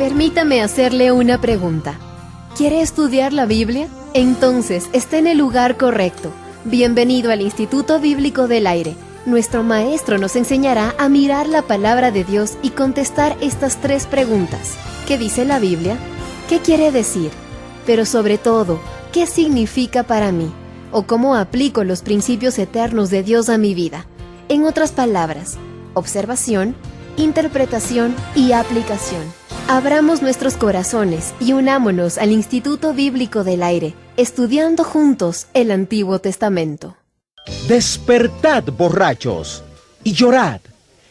Permítame hacerle una pregunta. ¿Quiere estudiar la Biblia? Entonces está en el lugar correcto. Bienvenido al Instituto Bíblico del Aire. Nuestro maestro nos enseñará a mirar la palabra de Dios y contestar estas 3 preguntas. ¿Qué dice la Biblia? ¿Qué quiere decir? Pero sobre todo, ¿qué significa para mí? ¿O cómo aplico los principios eternos de Dios a mi vida? En otras palabras, observación, interpretación y aplicación. Abramos nuestros corazones y unámonos al Instituto Bíblico del Aire, estudiando juntos el Antiguo Testamento. Despertad, borrachos, y llorad.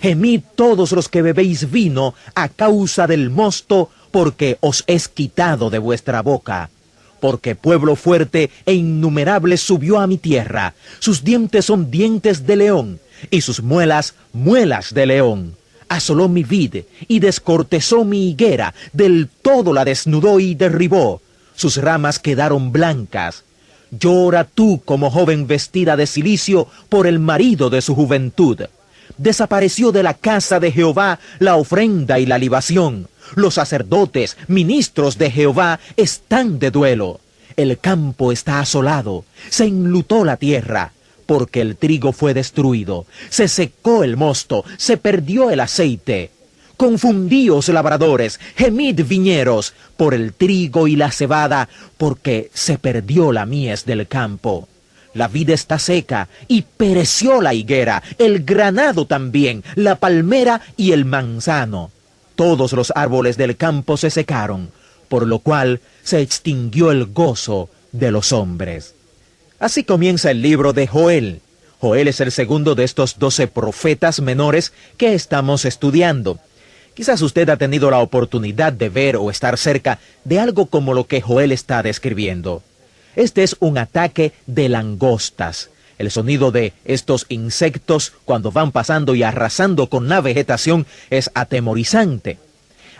Gemid todos los que bebéis vino a causa del mosto, porque os es quitado de vuestra boca. Porque pueblo fuerte e innumerable subió a mi tierra. Sus dientes son dientes de león, y sus muelas, muelas de león. Asoló mi vid y descortezó mi higuera, del todo la desnudó y derribó. Sus ramas quedaron blancas. Llora tú como joven vestida de cilicio por el marido de su juventud. Desapareció de la casa de Jehová la ofrenda y la libación. Los sacerdotes, ministros de Jehová, están de duelo. El campo está asolado, se enlutó la tierra. Porque el trigo fue destruido, se secó el mosto, se perdió el aceite. Confundíos labradores, gemid viñeros, por el trigo y la cebada, porque se perdió la mies del campo. La vid está seca, y pereció la higuera, el granado también, la palmera y el manzano. Todos los árboles del campo se secaron, por lo cual se extinguió el gozo de los hombres. Así comienza el libro de Joel. Joel es el segundo de estos 12 profetas menores que estamos estudiando. Quizás usted ha tenido la oportunidad de ver o estar cerca de algo como lo que Joel está describiendo. Este es un ataque de langostas. El sonido de estos insectos cuando van pasando y arrasando con la vegetación es atemorizante.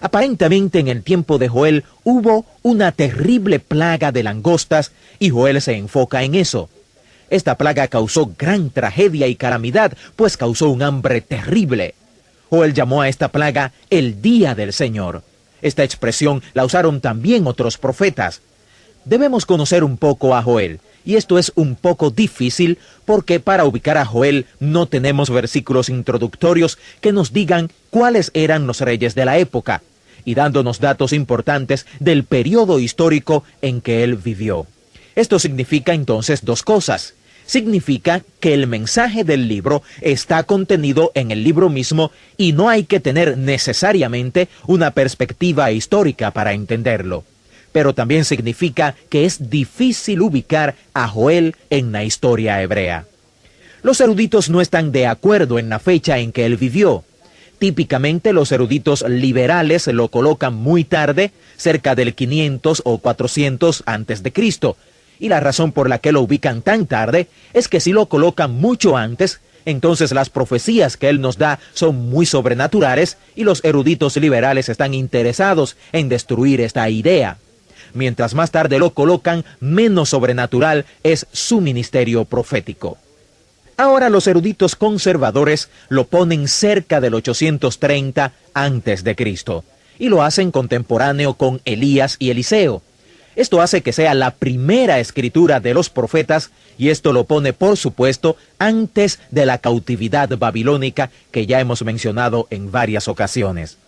Aparentemente en el tiempo de Joel hubo una terrible plaga de langostas y Joel se enfoca en eso. Esta plaga causó gran tragedia y calamidad, pues causó un hambre terrible. Joel llamó a esta plaga el Día del Señor. Esta expresión la usaron también otros profetas. Debemos conocer un poco a Joel, y esto es un poco difícil porque para ubicar a Joel no tenemos versículos introductorios que nos digan cuáles eran los reyes de la época, y dándonos datos importantes del periodo histórico en que él vivió. Esto significa entonces 2 cosas. Significa que el mensaje del libro está contenido en el libro mismo y no hay que tener necesariamente una perspectiva histórica para entenderlo. Pero también significa que es difícil ubicar a Joel en la historia hebrea. Los eruditos no están de acuerdo en la fecha en que él vivió. Típicamente los eruditos liberales lo colocan muy tarde, cerca del 500 o 400 antes de Cristo. Y la razón por la que lo ubican tan tarde es que si lo colocan mucho antes, entonces las profecías que él nos da son muy sobrenaturales y los eruditos liberales están interesados en destruir esta idea. Mientras más tarde lo colocan, menos sobrenatural es su ministerio profético. Ahora los eruditos conservadores lo ponen cerca del 830 antes de Cristo y lo hacen contemporáneo con Elías y Eliseo. Esto hace que sea la primera escritura de los profetas y esto lo pone, por supuesto, antes de la cautividad babilónica que ya hemos mencionado en varias ocasiones.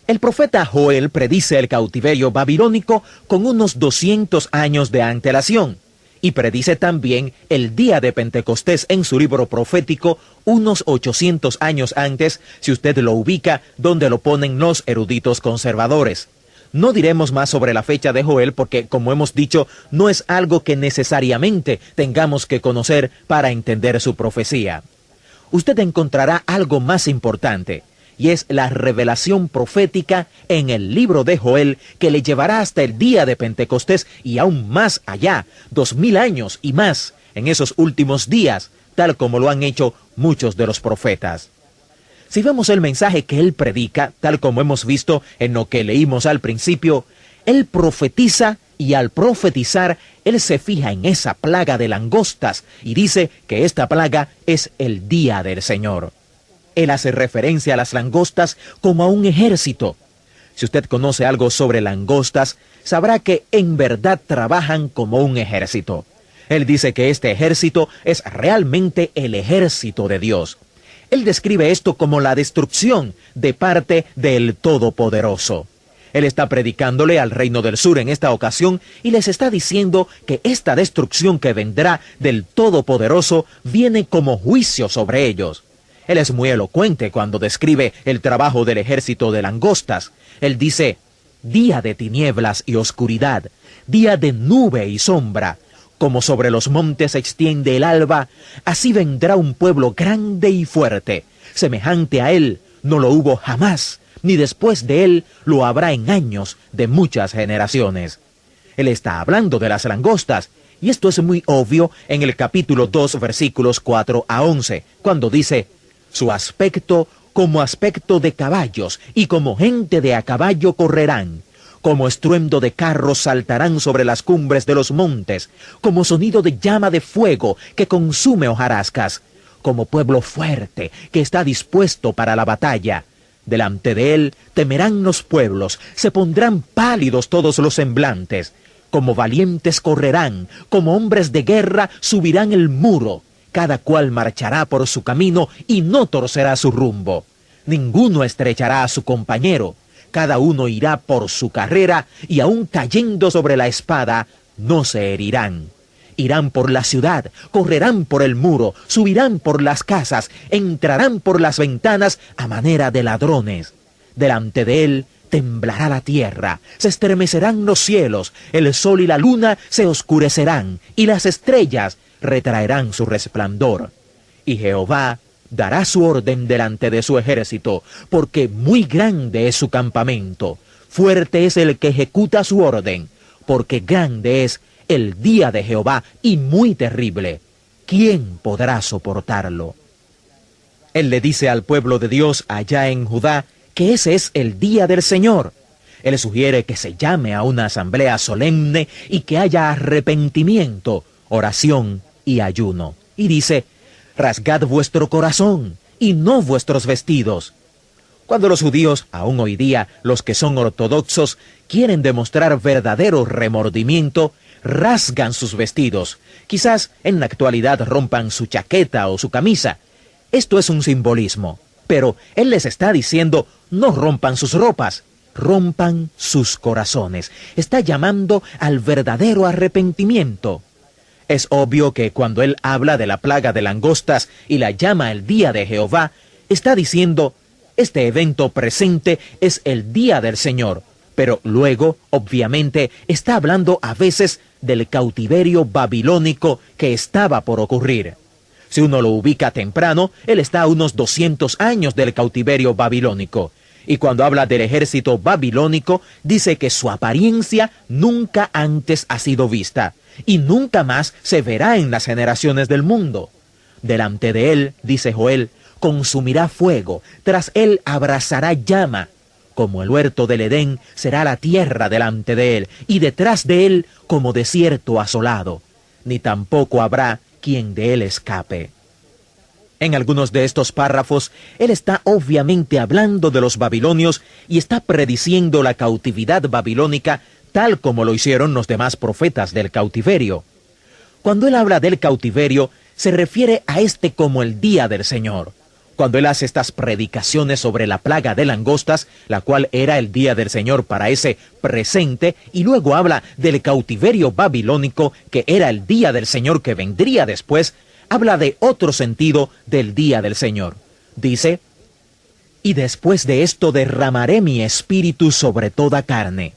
El profeta Joel predice el cautiverio babilónico con unos 200 años de antelación y predice también el día de Pentecostés en su libro profético unos 800 años antes, si usted lo ubica donde lo ponen los eruditos conservadores. No diremos más sobre la fecha de Joel porque, como hemos dicho, no es algo que necesariamente tengamos que conocer para entender su profecía. Usted encontrará algo más importante, y es la revelación profética en el libro de Joel que le llevará hasta el día de Pentecostés y aún más allá, 2000 años y más, en esos últimos días, tal como lo han hecho muchos de los profetas. Si vemos el mensaje que él predica, tal como hemos visto en lo que leímos al principio, él profetiza y al profetizar, él se fija en esa plaga de langostas y dice que esta plaga es el día del Señor. Él hace referencia a las langostas como a un ejército. Si usted conoce algo sobre langostas, sabrá que en verdad trabajan como un ejército. Él dice que este ejército es realmente el ejército de Dios. Él describe esto como la destrucción de parte del Todopoderoso. Él está predicándole al reino del sur en esta ocasión y les está diciendo que esta destrucción que vendrá del Todopoderoso viene como juicio sobre ellos. Él es muy elocuente cuando describe el trabajo del ejército de langostas. Él dice, día de tinieblas y oscuridad, día de nube y sombra. Como sobre los montes se extiende el alba, así vendrá un pueblo grande y fuerte. Semejante a él no lo hubo jamás, ni después de él lo habrá en años de muchas generaciones. Él está hablando de las langostas, y esto es muy obvio en el capítulo 2, versículos 4 a 11, cuando dice, su aspecto como aspecto de caballos, y como gente de a caballo correrán. Como estruendo de carros saltarán sobre las cumbres de los montes, como sonido de llama de fuego que consume hojarascas, como pueblo fuerte que está dispuesto para la batalla. Delante de él temerán los pueblos, se pondrán pálidos todos los semblantes. Como valientes correrán, como hombres de guerra subirán el muro. Cada cual marchará por su camino y no torcerá su rumbo. Ninguno estrechará a su compañero. Cada uno irá por su carrera y aun cayendo sobre la espada, no se herirán. Irán por la ciudad, correrán por el muro, subirán por las casas, entrarán por las ventanas a manera de ladrones. Delante de él temblará la tierra, se estremecerán los cielos, el sol y la luna se oscurecerán, y las estrellas retraerán su resplandor. Y Jehová dará su orden delante de su ejército, porque muy grande es su campamento. Fuerte es el que ejecuta su orden, porque grande es el día de Jehová y muy terrible. ¿Quién podrá soportarlo? Él le dice al pueblo de Dios allá en Judá que ese es el día del Señor. Él sugiere que se llame a una asamblea solemne y que haya arrepentimiento, oración y ayuno. Y dice, rasgad vuestro corazón y no vuestros vestidos. Cuando los judíos, aún hoy día, los que son ortodoxos, quieren demostrar verdadero remordimiento, rasgan sus vestidos. Quizás en la actualidad rompan su chaqueta o su camisa. Esto es un simbolismo. Pero él les está diciendo, no rompan sus ropas, rompan sus corazones. Está llamando al verdadero arrepentimiento. Es obvio que cuando él habla de la plaga de langostas y la llama el día de Jehová, está diciendo, este evento presente es el día del Señor, pero luego, obviamente, está hablando a veces del cautiverio babilónico que estaba por ocurrir. Si uno lo ubica temprano, él está a unos 200 años del cautiverio babilónico. Y cuando habla del ejército babilónico, dice que su apariencia nunca antes ha sido vista, y nunca más se verá en las generaciones del mundo. Delante de él, dice Joel, consumirá fuego, tras él abrazará llama. Como el huerto del Edén será la tierra delante de él, y detrás de él como desierto asolado. Ni tampoco habrá quien de él escape. En algunos de estos párrafos, él está obviamente hablando de los babilonios y está prediciendo la cautividad babilónica tal como lo hicieron los demás profetas del cautiverio. Cuando él habla del cautiverio, se refiere a este como el día del Señor. Cuando él hace estas predicaciones sobre la plaga de langostas, la cual era el día del Señor para ese presente, y luego habla del cautiverio babilónico, que era el día del Señor que vendría después, habla de otro sentido del día del Señor. Dice, y después de esto derramaré mi espíritu sobre toda carne,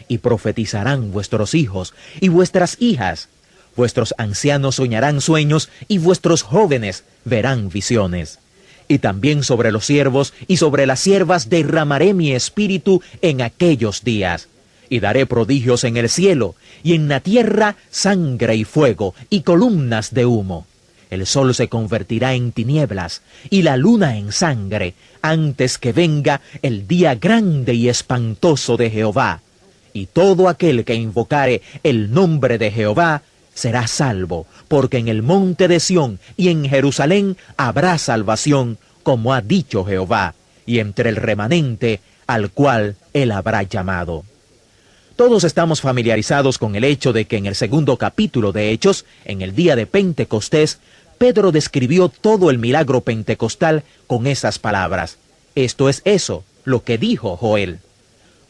y profetizarán vuestros hijos y vuestras hijas. Vuestros ancianos soñarán sueños, y vuestros jóvenes verán visiones. Y también sobre los siervos y sobre las siervas derramaré mi espíritu en aquellos días. Y daré prodigios en el cielo, y en la tierra sangre y fuego, y columnas de humo. El sol se convertirá en tinieblas, y la luna en sangre, antes que venga el día grande y espantoso de Jehová. Y todo aquel que invocare el nombre de Jehová será salvo, porque en el monte de Sión y en Jerusalén habrá salvación, como ha dicho Jehová, y entre el remanente al cual él habrá llamado. Todos estamos familiarizados con el hecho de que en el segundo capítulo de Hechos, en el día de Pentecostés, Pedro describió todo el milagro pentecostal con esas palabras. Esto es eso, lo que dijo Joel.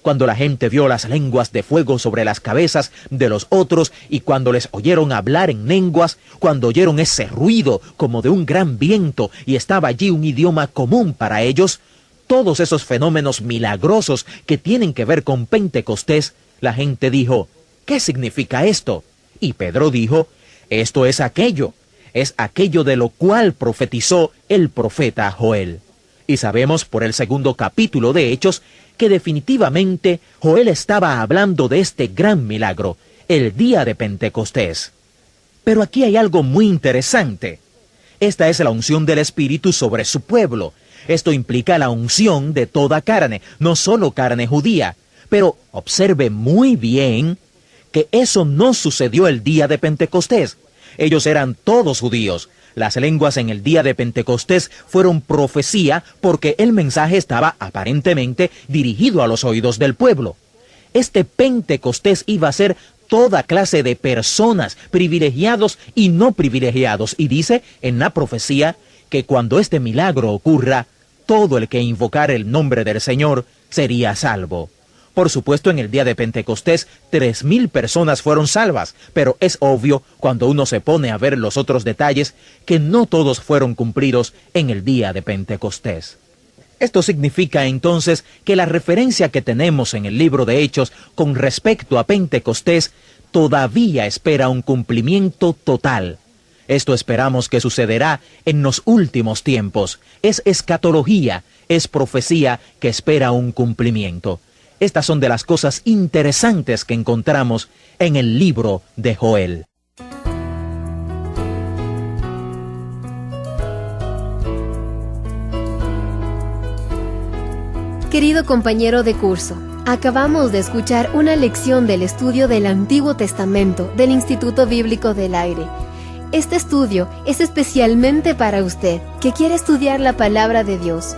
Cuando la gente vio las lenguas de fuego sobre las cabezas de los otros y cuando les oyeron hablar en lenguas, cuando oyeron ese ruido como de un gran viento y estaba allí un idioma común para ellos, todos esos fenómenos milagrosos que tienen que ver con Pentecostés, la gente dijo, ¿qué significa esto? Y Pedro dijo, esto es aquello de lo cual profetizó el profeta Joel. Y sabemos por el segundo capítulo de Hechos que definitivamente Joel estaba hablando de este gran milagro, el día de Pentecostés. Pero aquí hay algo muy interesante. Esta es la unción del Espíritu sobre su pueblo. Esto implica la unción de toda carne, no solo carne judía. Pero observe muy bien que eso no sucedió el día de Pentecostés. Ellos eran todos judíos. Las lenguas en el día de Pentecostés fueron profecía porque el mensaje estaba aparentemente dirigido a los oídos del pueblo. Este Pentecostés iba a ser toda clase de personas, privilegiados y no privilegiados. Y dice en la profecía que cuando este milagro ocurra, todo el que invocara el nombre del Señor sería salvo. Por supuesto, en el día de Pentecostés, 3,000 personas fueron salvas, pero es obvio, cuando uno se pone a ver los otros detalles, que no todos fueron cumplidos en el día de Pentecostés. Esto significa entonces que la referencia que tenemos en el libro de Hechos con respecto a Pentecostés todavía espera un cumplimiento total. Esto esperamos que sucederá en los últimos tiempos. Es escatología, es profecía que espera un cumplimiento. Estas son de las cosas interesantes que encontramos en el libro de Joel. Querido compañero de curso, acabamos de escuchar una lección del estudio del Antiguo Testamento del Instituto Bíblico del Aire. Este estudio es especialmente para usted, que quiere estudiar la palabra de Dios.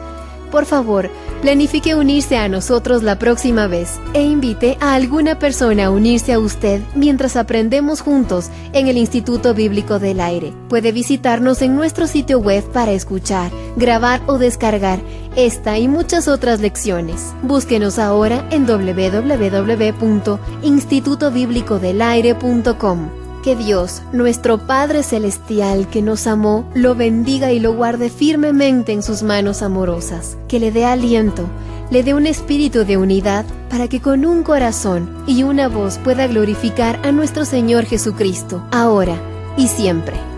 Por favor, planifique unirse a nosotros la próxima vez e invite a alguna persona a unirse a usted mientras aprendemos juntos en el Instituto Bíblico del Aire. Puede visitarnos en nuestro sitio web para escuchar, grabar o descargar esta y muchas otras lecciones. Búsquenos ahora en www.institutobiblicodelaire.com. Que Dios, nuestro Padre Celestial que nos amó, lo bendiga y lo guarde firmemente en sus manos amorosas. Que le dé aliento, le dé un espíritu de unidad para que con un corazón y una voz pueda glorificar a nuestro Señor Jesucristo, ahora y siempre.